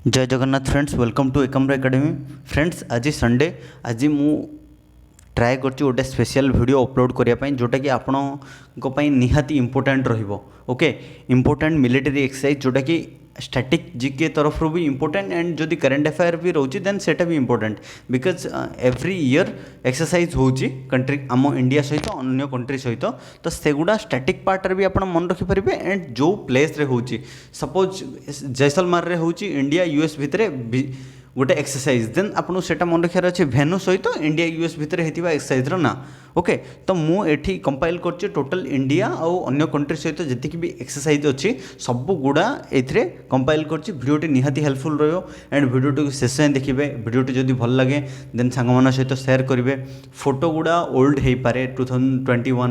जय Jagannath friends, welcome to Ekamra academy. Friends आज Sunday, आज मु ट्राए कर गोटे स्पेशल वीडियो अपलोड करने जोटा कि आपण निहाती इंपोर्टेंट रहिबो। ओके, इंपोर्टेंट मिलिटरी एक्सरसाइज जोटा कि स्टैटिक जीके तरफ भी इंपोर्टेंट एंड जदि करेंट अफेयर भी रोचे देन सेटा भी important because every year exercise होची कंट्री आम इंडिया सहित अन्य कंट्री सहित। तो सेगुड़ा स्टैटिक पार्ट भी आप मन रखिपारे एंड जो प्लेस रे होची सपोज जैसलमेर रे होची इंडिया यूएस भितर गोटे एक्सरसाइज देन आपको सेटा मन रखार अच्छे भेन्यू सहित इंडिया यूएस भितर होता एक्सरसाइज ना। ओके, तो मुझे कंपाइल कर टोटल इंडिया आउ अन्य कंट्री सहित जी भी एक्सरसाइज अच्छी सब गुड़ा ये कंपाइल कर भिडियोटी निहाती हेल्पफुल रो एंड भिडियोटी शेष जाए देखिए। भिडियोटी जदि भल लगे देन सांग सहित सेयार करेंगे। फोटो गुड़ा ओल्ड हो पारे 2021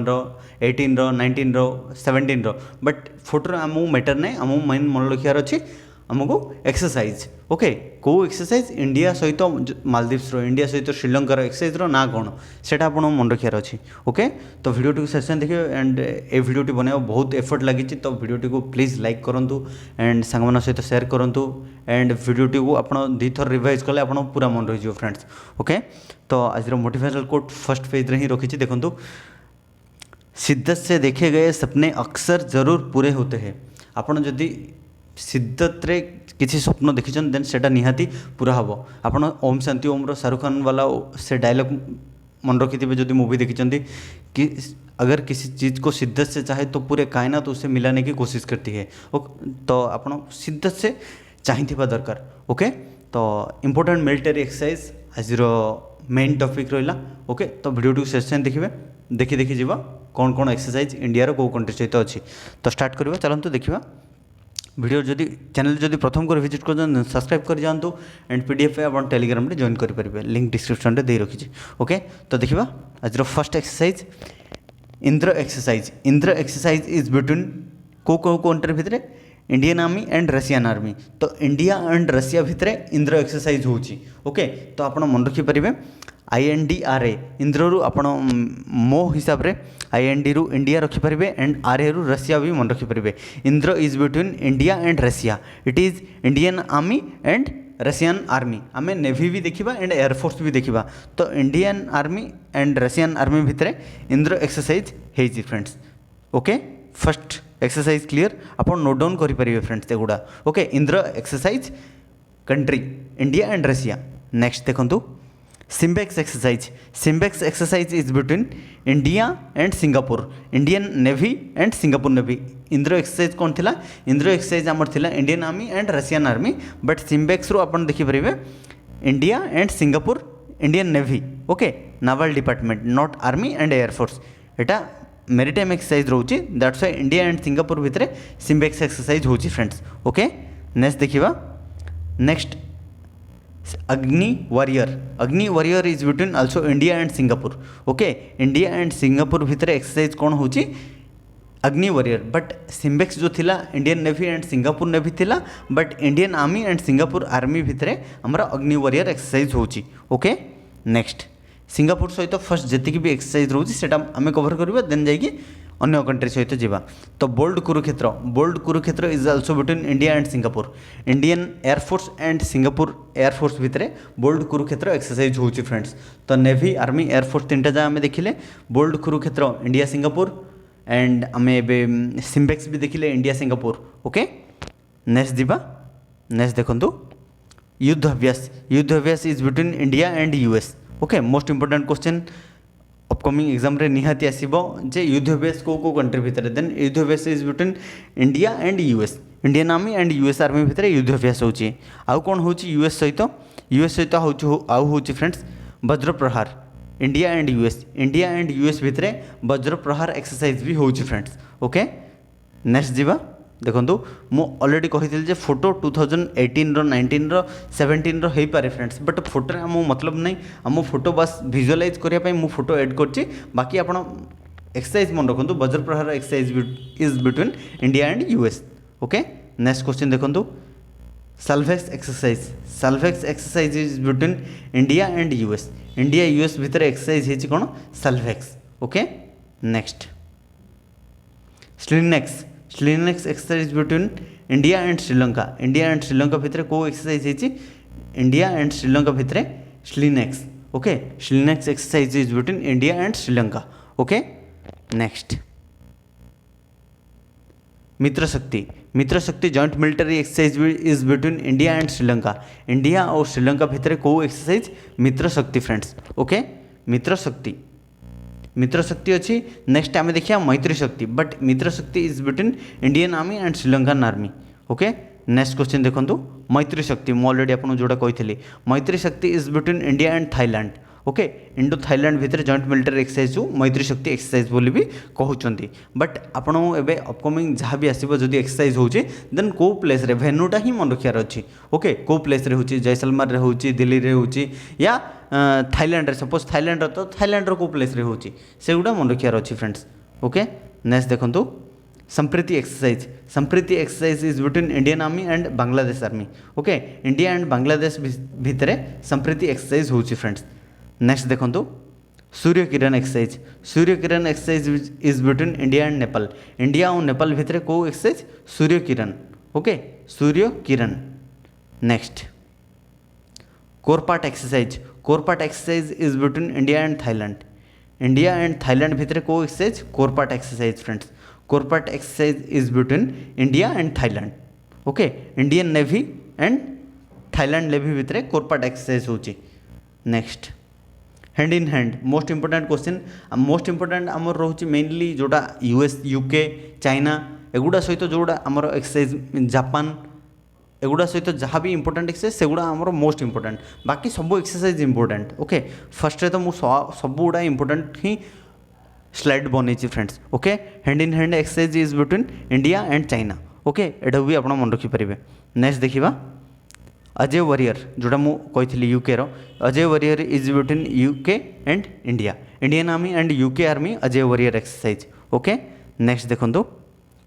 18 19 17 बट फोटो आमको मैटर नहीं, आमको मेन मन रखार अच्छी आमको एक्सरसाइज। ओके, कौ एक्सरसाइज इंडिया सहित मालदीव्स इंडिया सहित श्रीलंकार एक्सरसाइज ना कौन से मन रखार अच्छी। ओके, तो वीडियो को शेष देखिए एंड ए वीडियोटी बनवा बहुत एफर्ट लगी। तो वीडियोटी को प्लीज लाइक करूँ एंड सांग सहित सेयार करूँ एंड वीडियोटी को आप दी थर रिवाइज कले आप पूरा मन रही फ्रेंड्स। ओके, तो आज मोटिवेशनल कोट फर्स्ट पेज रे ही रखी देखो, शिद्दत से देखे गए सपने अक्सर जरूर पूरे होते हैं। आपड़ जदि शिद्दत रे किसी स्वप्न देखिछन देन सेटा निहाती पूरा हम। आपड़ ओम शांति ओम शाहरुख खान वाला से डायलॉग मन रखि थे जदि मूवी देखिछन कि अगर किसी चीज़ को शिद्दत से चाहे तो पूरे कायनात उसे मिलाने की कोशिश करती है। तो आपड़ शिद्दत से चाहिए दरकार। ओके, तो इम्पोर्टेंट मिलिटरी एक्सरसाइज आज मेन टॉपिक रहा। ओके, तो वीडियो शेष देखिए देखी देखी जीवा कौन कौन एक्सरसाइज इंडिया रो कंट्री सहित अच्छी। तो स्टार्ट करवा, चलते देखा। वीडियो जदि चैनल जदि प्रथम कर विजिट कर सब्सक्राइब कर जातु एंड पीडीएफ आप टेलीग्राम रे जॉइन करेंगे, लिंक डिस्क्रिप्शन रे दे रखी। ओके, तो देखा आज first exercise Indra exercise. Indra exercise is between को कंट्री भितर Indian army and Russian army. तो इंडिया एंड रशिया भितर इंद्र एक्सरसाइज होची। ओके, तो आप मन रखिपारे INDRA इंद्र रु आप मो हिसाब रे IND रु इंडिया रखिपारे एंड RA रु रशिया भी मन रखिपारे। Indra is between India and Russia, it is Indian army and Russian army. आम नेवी भी देखा एंड एयरफोर्स भी देखा। तो Indian army and Russian army भितर इंद्र एक्सरसाइज है friends. Okay, first exercise clear, आप नोट डाउन करेंगे फ्रेंड्स एगुड़ा। Okay, Indra exercise country India and Russia. Next देखो SIMBEX exercise. SIMBEX exercise is between India and Singapore, Indian navy and Singapore navy. Indra exercise कौन थिला? Indra exercise आमर थिला Indian army and Russian army, but SIMBEX रो आपण देखिपारे India and Singapore Indian navy. Okay, naval department not army and air force. एटा maritime exercise रोचे, that's why India and Singapore भितर सिम्बेक्स एक्सरसाइज होची फ्रेंड्स। ओके, नेक्स्ट देखिबा। Next Agni warrior. Agni warrior is between also India and Singapore. Okay, India and Singapore भितर exercise कौन होची? Agni warrior. But SIMBEX जो थिला Indian navy and Singapore navy थिला, but Indian army and Singapore army भितर हमरा Agni warrior exercise होची। ओके, नेक्स्ट सिंगापुर सहित फर्स्ट जी भी एक्सरसाइज रोचे से आम कवर करवा देन जाइए अन्य कंट्री सहित जावा। तो bold Kurukshetra. Bold Kurukshetra is also between India and Singapore, Indian air force and Singapore air force भितर बोल्ड कुरुक्षेत्र एक्सरसाइज होची फ्रेंड्स। तो नेवी आर्मी एयरफोर्स तीन टा आम देखिले। Bold Kurukshetra India Singapore and आम ए सिम्बेक्स भी देखिले इंडिया सिंगापुर। ओके, नेक्स्ट जीवा। नेक्स्ट देखो Yudh Abhyas. Yudh Abhyas is between India and US. Okay, most important question upcoming exam रे निहाती आसीबो जे युद्ध अभ्यास को कंट्री भितर। देन युद्ध Abhyas is between India and US, Indian army and US army भितर युद्ध अभ्यास होची। आउ कौन होची? यूएस सहित। यूएस सहित आउ होची फ्रेंड्स वज्र प्रहार। India and US, India and US भितर वज्र प्रहार एक्सरसाइज भी होची फ्रेंड्स। ओके, नेक्स्ट जीवा। देखो मु ऑलरेडी कही फोटो 2018 19 17 हो पारे फ्रेंड्स, बट फोटो आम मतलब नहीं, आम फोटो बस विजुअलाइज करने मु फोटो एड कर। बाकी आप एक्सरसाइज मन रखु Vajra Prahar exercise is between India and US. Okay, next question देखो SALVEX exercise. SALVEX exercise is between India and US, India US भितर एक्सरसाइज है कौन? SALVEX. Okay, next SLINEX. SLINEX exercise between India and Sri Lanka भितर को exercise होती India and Sri Lanka भितर SLINEX okay SLINEX exercise is between India and Sri Lanka okay next Mitra Shakti joint military exercise is between India and Sri Lanka India और श्रीलंका भितर को exercise मित्र शक्ति friends okay मित्र शक्ति अच्छी नेक्स्ट आम देखिए मैत्री शक्ति बट मित्र शक्ति is between Indian army and Sri Lankan army okay next question देखो मैत्री शक्ति मुझे अलरेडी आपको जोटा कही मैत्री शक्ति is between India and Thailand okay Indo Thailand भितर जॉइंट मिलिटरी एक्सरसाइज मैत्री शक्ति एक्सरसाइज बोली भी कहते बट आपड़ एवं अपकमिंग जहाँ भी आसो जब एक्सरसाइज हो देन को प्लेस रे भेन्यूटा ही मन रखार अच्छी ओके को प्लेस रे होची जैसलमेर हो दिल्ली रे होची या थाईलैंड रे सपोज थाईलैंड तो थाईलैंड को प्लेस रे होची से गुड़ा मन रखार अच्छी फ्रेंड्स ओके नेक्स्ट देखो Sampriti exercise is between Indian army and Bangladesh army okay India and Bangladesh भितर संप्रीति एक्सरसाइज होची फ्रेंड्स नेक्स्ट देखो Surya Kiran exercise is between India and Nepal India और नेपाल भितर को exercise Surya Kiran next CORPAT exercise is between India and Thailand भितर को exercise CORPAT exercise friends CORPAT exercise is between India and Thailand okay Indian navy and Thailand navy भितर CORPAT exercise होची next hand in hand most important question most important आमर रोचे mainly जोटा US UK China एगुड़ा सहित जोड़ा आमर exercise Japan एगुड़ा सहित जहाँ भी इंपोर्टेंट एक्सरसाइज सेगुड़ा आमर मोस्ट इंपोर्टेंट बाकी सब एक्सरसाइज इंपोर्टेंट ओके फर्स्ट तो मुझे सब गुड़ा इंपोर्टेंट ही स्लाइड बनई friends okay hand in hand exercise is between India and China okay एटा भी आप मन रखिपारे नेक्स्ट देखा अजय वॉरियर जोटा मुझे UK Ajay warrior is between UK and India Indian army and UK army Ajay warrior exercise okay next देखो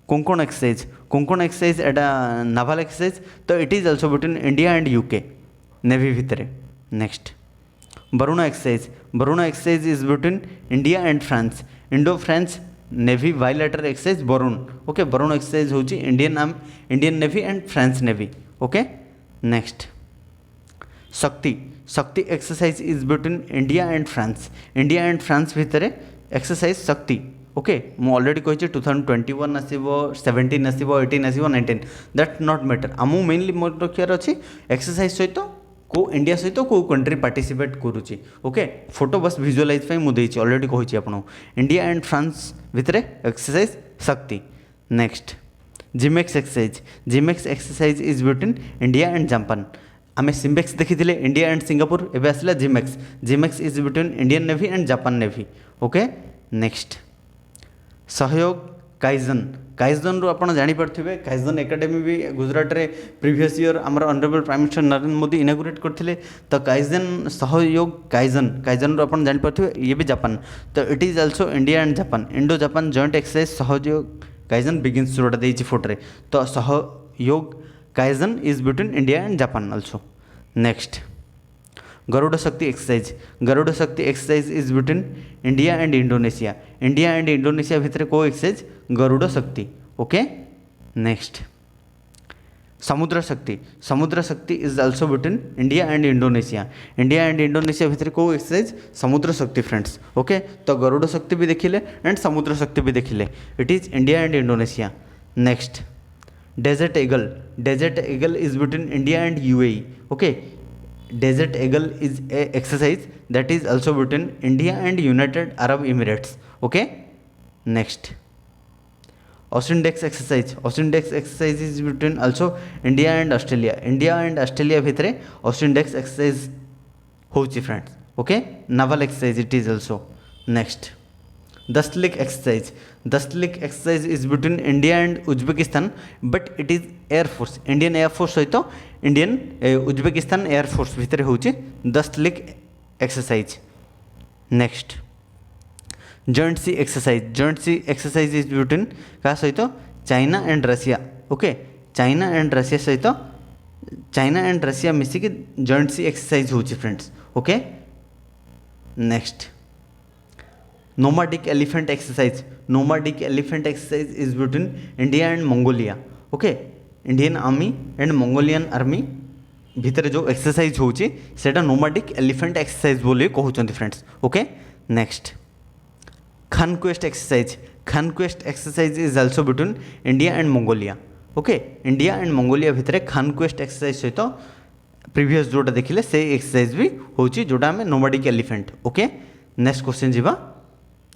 Konkan exercise एटा naval exercise तो it is also between India and UK navy भितर next Varuna exercise is between India and France Indo France navy bilateral exercise Varun okay Varun exercise होची Indian navy and France navy okay next Shakti exercise is between India and France भितर exercise शक्ति okay मु already कही 2021 आसो 17 आसो 18 आसो 19 that not matter आमु mainly मन रखार अच्छी एक्सरसाइज सहित को इंडिया सहित को कंट्री पार्टिसिपेट करुच्ची ओके फोटो बस विजुअलाइज मुझे ऑलरेडी कही आपको इंडिया एंड फ्रांस भितर एक्सरसाइज शक्ति next JIMEX exercise is between India and Japan आम सिम्बेक्स देखी इंडिया एंड सिंगापुर एवं आसला JIMEX is between Indian navy and Japan navy okay next सहयोग काइजन रू आप जापारे काइजन एकेडमी भी गुजरात रे प्रीवियस ईयर आमर honourable prime minister Narendra Modi inaugurate करते तो काइजन सहयोग काइजन रू आप जापारे ये भी जापान तो it is also India and Japan Indo Japan joint exercise Sahyog Kaijin begins जोटा देती फोटो तो Sahyog Kaijin is between India and Japan also next Garud Shakti exercise is between India and Indonesia भितर को exercise Garud Shakti okay next Samudra Shakti is also between India and Indonesia भितर को exercise समुद्र शक्ति friends okay तो गरुड़ शक्ति भी देखिले एंड समुद्र शक्ति भी देखिले it is India and Indonesia next desert eagle is between India and UAE okay desert eagle is a exercise that is also between India and United Arab Emirates okay next AUSINDEX exercise is between also India and Australia भितर AUSINDEX exercise होची friends okay naval exercise it is also next Dustlik exercise is between India and Uzbekistan but it is air force Indian air force सहित Indian Uzbekistan air force भितर होची Dustlik exercise next joint sea exercise is between क्या सहित China and Russia okay China and Russia मिसिक joint sea exercise होची friends okay next nomadic elephant exercise is between India and Mongolia okay Indian army and Mongolian army भितर जो exercise होची सेटा nomadic elephant exercise बोली कहउचंती friends. Okay next conquest exercise. Conquest exercise is also between India and Mongolia. Okay India and Mongolia भितर conquest exercise सहित previous जोटा देखिले से एक्सरसाइज भी होची जोटा हमें नोमाडिक एलिफेंट। ओके नेक्स्ट क्वेश्चन जीवा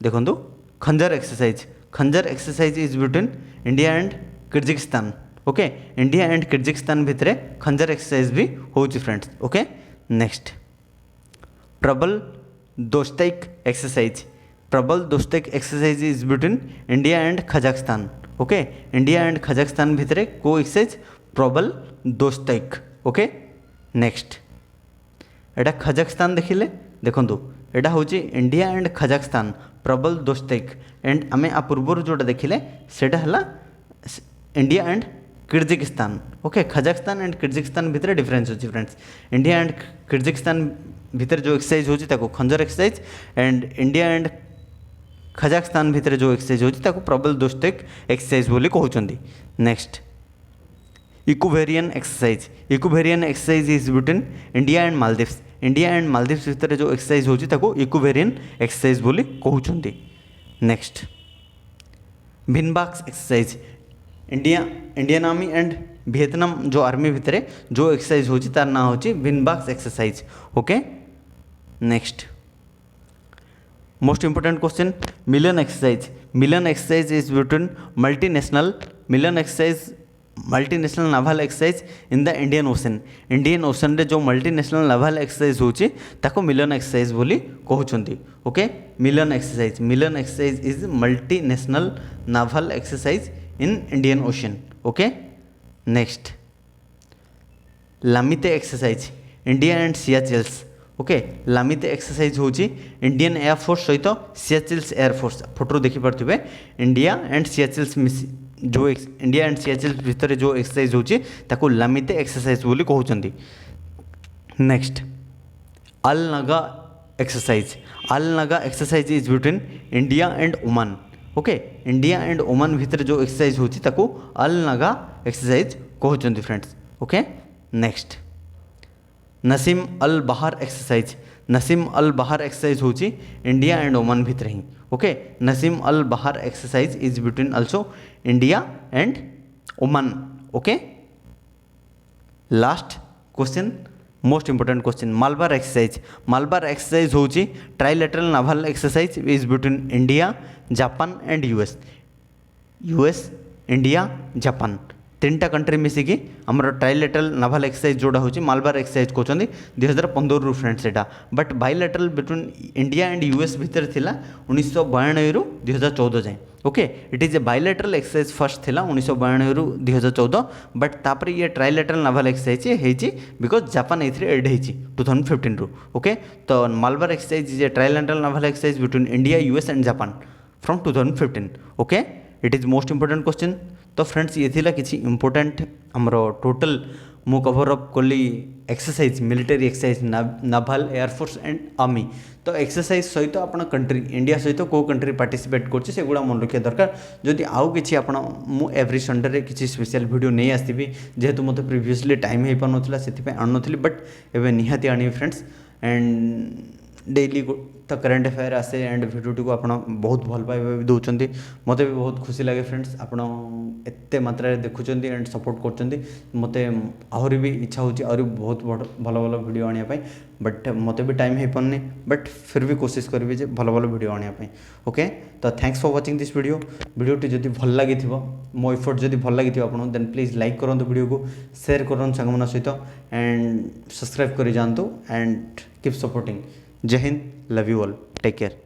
देखंतु खंजर एक्सरसाइज। खंजर exercise is between India and Kyrgyzstan. Okay India and Kyrgyzstan भितर खंजर एक्सरसाइज भी होची फ्रेंड्स। ओके नेक्स्ट प्रबल Dostyk exercise. Prabal Dostyk exercise is between India and Kazakhstan. Okay India and Kazakhstan भितर को exercise Prabal Dostyk. Okay next एटा Kazakhstan देखिले देखंतु एटा होची इंडिया एंड कजाकिस्तान प्रबल दोस्ताइक एंड आमे आ पूर्वर जोटा देखिले सेटा हला India and Kyrgyzstan. Okay Kazakhstan and Kyrgyzstan भितर डिफरेंस होची फ्रेंड्स। इंडिया एंड किर्गिस्तान भितर जो एक्सरसाइज होची ताको Khanjar exercise and India and Kazakhstan भितर जो एक्सरसाइज होची ताको प्रबल दोस्ताइक एक्सरसाइज बोली कहउचंदी। Next Ekuverin exercise. Ekuverin exercise is between India and Maldives. India and Maldives भितर जो एक्सरसाइज होची ताको इक्वेरियन एक्सरसाइज बोली कहउचंदी। Next VINBAX exercise. Indian army and Vietnam जो आर्मी भितर जो एक्सरसाइज होची तार ना होची VINBAX exercise. Okay next most important question Milan exercise. Milan exercise is between multinational Milan exercise multinational naval exercise in the Indian Ocean. Indian Ocean रे जो multinational naval exercise होची ताको मिलन एक्सरसाइज बोली कहउचंती। Okay Milan exercise is multinational naval exercise in Indian Ocean. Okay next Lamitiye exercise India and Seychelles. Okay Lamitiye exercise होची Indian air force सहित Seychelles air force photo देखि पारथिबे India and सियाचिल्स जो इंडिया एंड सियाचिल्स भितर जो एक्सरसाइज होची ताको लामिते एक्सरसाइज बोली कहउचंती। Next Al Najah exercise. Al Najah exercise is between India and Oman. Okay India and Oman भितर जो एक्सरसाइज होची ताको अल नागा एक्सरसाइज कहउचंती friends. Okay next Naseem Al Bahr exercise. Naseem Al Bahr exercise होची India and Oman भितर ही। Okay Naseem Al Bahr exercise is between also India and Oman. Okay last question most important question Malabar exercise. Malabar exercise होची trilateral naval exercise is between India Japan and US India Japan तीनटा country मिसिकी आमर trilateral naval exercise जोड़ा होची Malabar exercise कहते 2015 रु friends Etah but bilateral between India and US भितर थिला 1992 रु 2014 जाए। Okay it is a bilateral exercise first थिला 1992 रु 2014 बट तापर ये ट्राइलेटरल नाभाल एक्सरसाइज हेची बिकॉज जापान एथरे एड हेची 2015 रु। ओके तो Malabar exercise is a trilateral naval exercise between India US and Japan from 2015। Okay it is most important question. तो friends ये थिला किसी इंपोर्टेंट आमर टोटल मु कभर अप कली exercise military exercise naval air force and army. तो exercise सहित आपण कंट्री इंडिया सहित को कंट्री पार्टिसिपेट करछि सेगुड़ा मन रखिया दरकार। जदि आउ किछि आपण मु एवरी संडे रे किछि स्पेशल वीडियो नहीं आसीबी जेहेतु मते प्रीवियसली टाइम हे पान नथिला सेति पे आन नथिली बट एबे निहाती आनी फ्रेंड्स एंड डेली तो करेन्ट अफेयर आसे एंड भिडियो को आप बहुत भल पाइबा भी दौरान मत भी बहुत खुशी लगे फ्रेंड्स आपण एत मात्रा देखुं एंड सपोर्ट कर मत आहरी भी इच्छा होची आहरी बहुत भल भल वीडियो आने बट मत भी टाइम हो पारनी बट फिर भी कोशिश करी जे भल भल वीडियो आने। ओके तो थैंक्स फॉर वाचिंग दिस वीडियोटी जदि भल लगी मो एफर्ट जदि भल लगी आपको देन प्लीज लाइक करूँ वीडियो को शेयर करूँ सांग सहित एंड सब्सक्राइब कर जातु एंड कीप सपोर्टिंग। जय Hind love you all take care.